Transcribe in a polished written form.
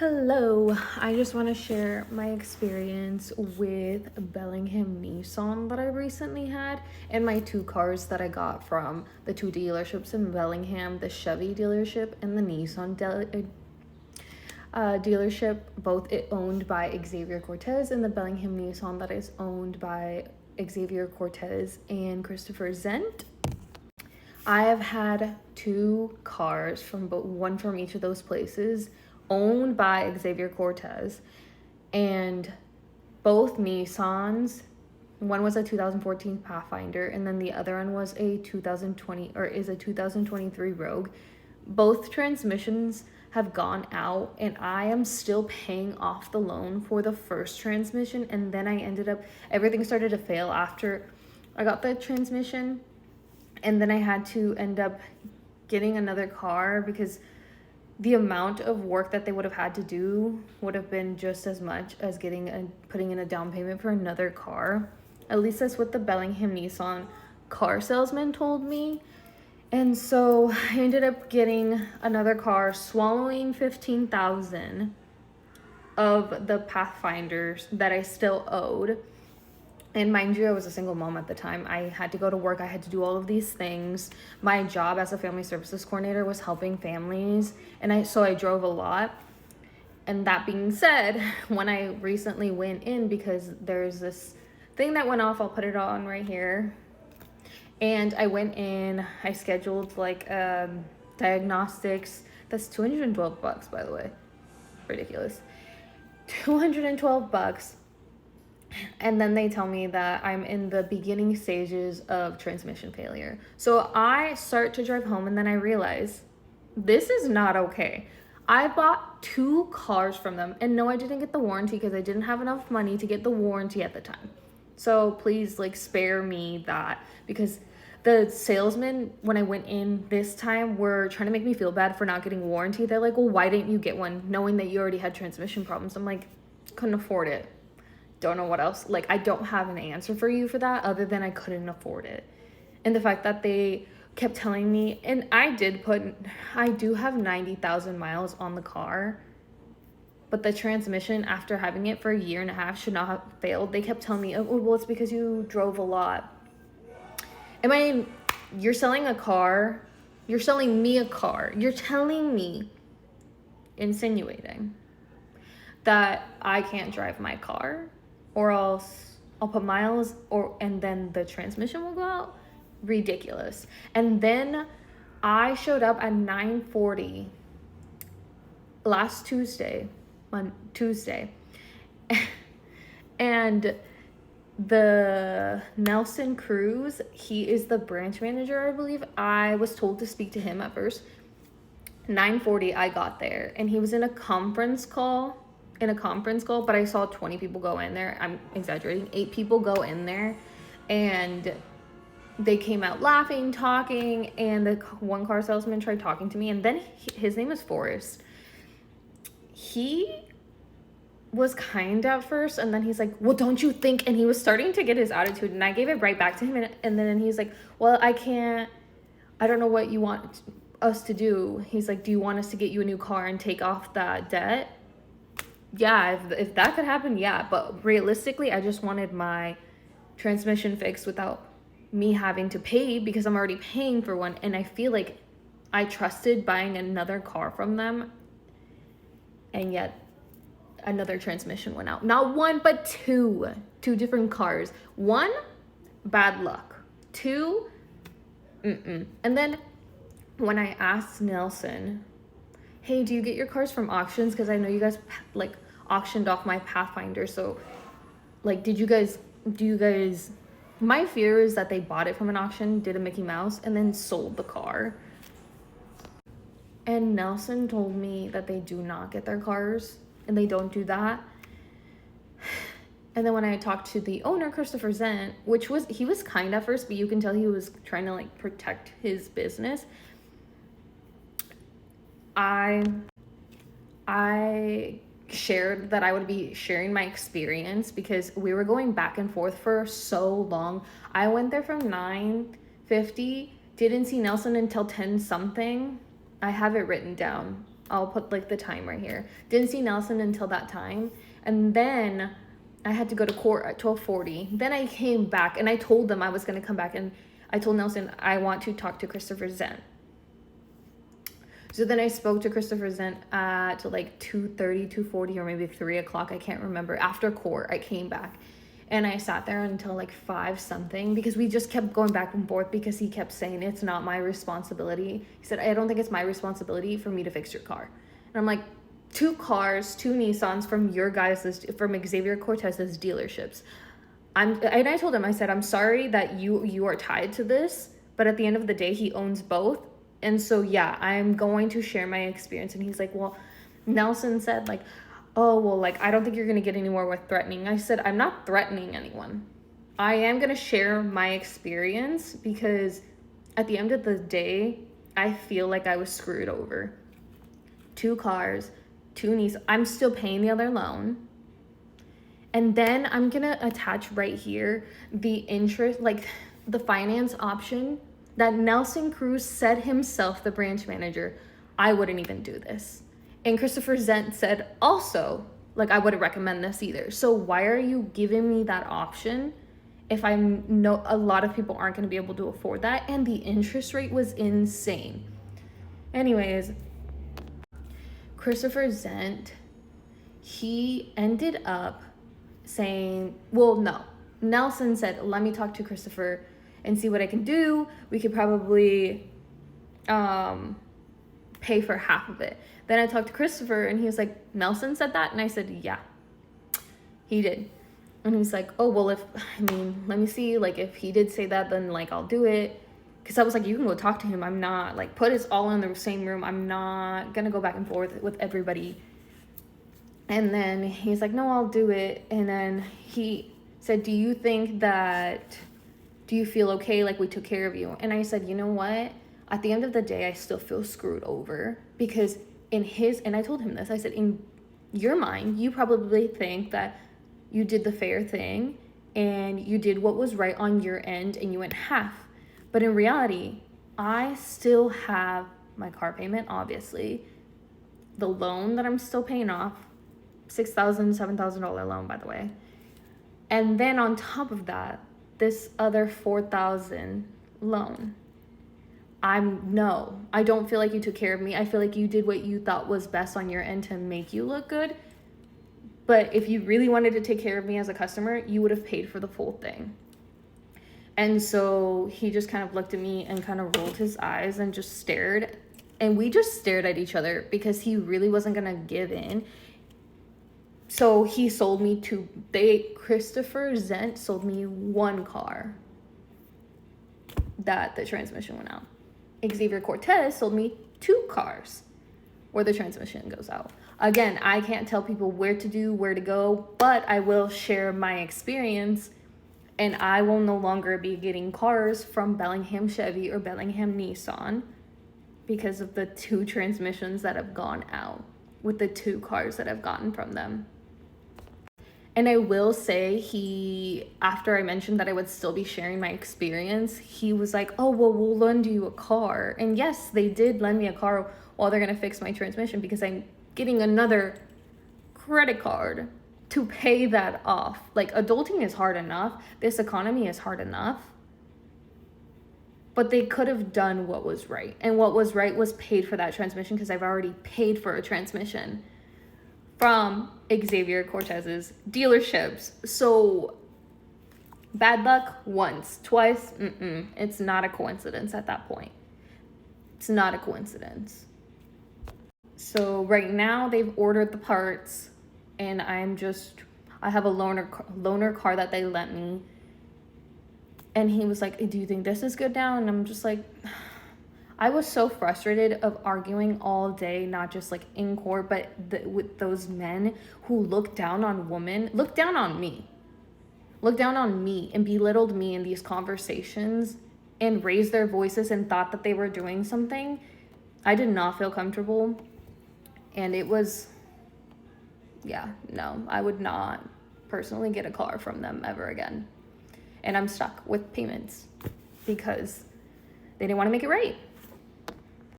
Hello, I just want to share my experience with Bellingham NISSAN that I recently had and my two cars that I got from the two dealerships in Bellingham, the Chevy dealership and the Nissan dealership, both owned by Xavier Cortez, and the Bellingham NISSAN that is owned by Xavier Cortez and Christopher Zent. I have had two cars from one from each of those places owned by Xavier Cortez, and both Nissans. One was a 2014 Pathfinder, and then the other one was a 2023 Rogue. Both transmissions have gone out, and I am still paying off the loan for the first transmission, and then everything started to fail after I got the transmission, and then I had to end up getting another car because the amount of work that they would have had to do would have been just as much as putting in a down payment for another car. At least that's what the Bellingham NISSAN car salesman told me. And so I ended up getting another car, swallowing $15,000 of the Pathfinders that I still owed. And mind you, I was a single mom at the time. I had to go to work. I had to do all of these things. My job as a family services coordinator was helping families. And so I drove a lot. And that being said, when I recently went in, because there's this thing that went off, I'll put it on right here. And I went in, I scheduled diagnostics. That's $212, by the way. Ridiculous. $212. And then they tell me that I'm in the beginning stages of transmission failure. So I start to drive home, and then I realize this is not okay. I bought two cars from them, and no, I didn't get the warranty because I didn't have enough money to get the warranty at the time. So please spare me that, because the salesmen, when I went in this time, were trying to make me feel bad for not getting warranty. They're like, well, why didn't you get one knowing that you already had transmission problems? I'm like, couldn't afford it. Don't know what else. I don't have an answer for you for that other than I couldn't afford it. And the fact that they kept telling me, and I do have 90,000 miles on the car, but the transmission, after having it for a year and a half, should not have failed. They kept telling me, oh, well, it's because you drove a lot. You're selling a car. You're selling me a car. You're telling me, insinuating that I can't drive my car, or else I'll put miles, and then the transmission will go out. Ridiculous. And then I showed up at 9:40 last Tuesday, and the Nelson Cruz, he is the branch manager, I believe. I was told to speak to him at first. 9:40 I got there, and he was in a conference call, but I saw 20 people go in there. I'm exaggerating. 8 people go in there, and they came out laughing, talking, and the one car salesman tried talking to me, and then his name is Forrest. He was kind at first, and then he's like, well, don't you think, and he was starting to get his attitude, and I gave it right back to him, and then he's like, well, I don't know what you want us to do. He's like, do you want us to get you a new car and take off that debt? Yeah, if that could happen, yeah. But realistically, I just wanted my transmission fixed without me having to pay, because I'm already paying for one. And I feel like I trusted buying another car from them, and yet another transmission went out. Not one, but two different cars. One, bad luck. Two, and then when I asked Nelson, hey, do you get your cars from auctions? Because I know you guys auctioned off my Pathfinder. So do you guys, my fear is that they bought it from an auction, did a Mickey Mouse, and then sold the car. And Nelson told me that they do not get their cars, and they don't do that. And then when I talked to the owner, Christopher Zent, he was kind at first, but you can tell he was trying to protect his business. I shared that I would be sharing my experience because we were going back and forth for so long. I went there from 9:50, didn't see Nelson until 10 something. I have it written down. I'll put like the time right here. Didn't see Nelson until that time. And then I had to go to court at 12:40. Then I came back and I told them I was going to come back, and I told Nelson I want to talk to Christopher Zent. So then I spoke to Christopher Zent at like 2:30, 2:40, or maybe 3 o'clock. I can't remember. After court, I came back and I sat there until like 5 something, because we just kept going back and forth because he kept saying it's not my responsibility. He said, I don't think it's my responsibility for me to fix your car. And I'm like, 2 cars, 2 Nissans from your guys', from Xavier Cortez's dealerships. And I told him, I said, I'm sorry that you are tied to this, but at the end of the day, he owns both. And so, yeah, I'm going to share my experience. And he's like, well, Nelson said, like, oh, well, like, I don't think you're going to get anywhere with threatening. I said, I'm not threatening anyone. I am going to share my experience because at the end of the day, I feel like I was screwed over. 2 cars, 2 Nissans. I'm still paying the other loan. And then I'm going to attach right here the interest, like the finance option that Nelson Cruz said himself, the branch manager, I wouldn't even do this. And Christopher Zent said also, like, I wouldn't recommend this either. So why are you giving me that option if I know a lot of people aren't going to be able to afford that? And the interest rate was insane. Anyways, Christopher Zent, he ended up saying, well, no. Nelson said, let me talk to Christopher and see what I can do. We could probably pay for half of it. Then I talked to Christopher and he was like, Nelson said that? And I said, yeah, he did. And he's like, oh, well, let me see. Like, if he did say that, then like, I'll do it. Because I was like, you can go talk to him. I'm not, like, put us all in the same room. I'm not going to go back and forth with everybody. And then he's like, no, I'll do it. And then he said, do you feel okay? Like, we took care of you. And I said, you know what? At the end of the day, I still feel screwed over because and I told him this, I said, in your mind, you probably think that you did the fair thing and you did what was right on your end and you went half. But in reality, I still have my car payment, obviously, the loan that I'm still paying off, $6,000, $7,000 loan, by the way. And then on top of that, this other $4,000 loan. I don't feel like you took care of me. I feel like you did what you thought was best on your end to make you look good. But if you really wanted to take care of me as a customer, you would have paid for the full thing. And so he just kind of looked at me and kind of rolled his eyes and just stared. And we just stared at each other because he really wasn't going to give in. So he sold me Christopher Zent sold me 1 car that the transmission went out. Xavier Cortez sold me 2 cars where the transmission goes out. Again, I can't tell people where to go, but I will share my experience, and I will no longer be getting cars from Bellingham Chevy or Bellingham Nissan because of the 2 transmissions that have gone out with the 2 cars that I've gotten from them. And I will say after I mentioned that I would still be sharing my experience, he was like, oh, well, we'll lend you a car. And yes, they did lend me a car while they're going to fix my transmission because I'm getting another credit card to pay that off. Like, adulting is hard enough. This economy is hard enough. But they could have done what was right. And what was right was paid for that transmission because I've already paid for a transmission from Xavier Cortez's dealerships. So bad luck once, twice, it's not a coincidence at that point. It's not a coincidence. So right now they've ordered the parts and I have a loaner car that they lent me. And he was like, do you think this is good now? And I'm just like, I was so frustrated of arguing all day, not just like in court, but with those men who look down on women, look down on me and belittled me in these conversations and raised their voices and thought that they were doing something. I did not feel comfortable. And it was, I would not personally get a car from them ever again. And I'm stuck with payments because they didn't want to make it right.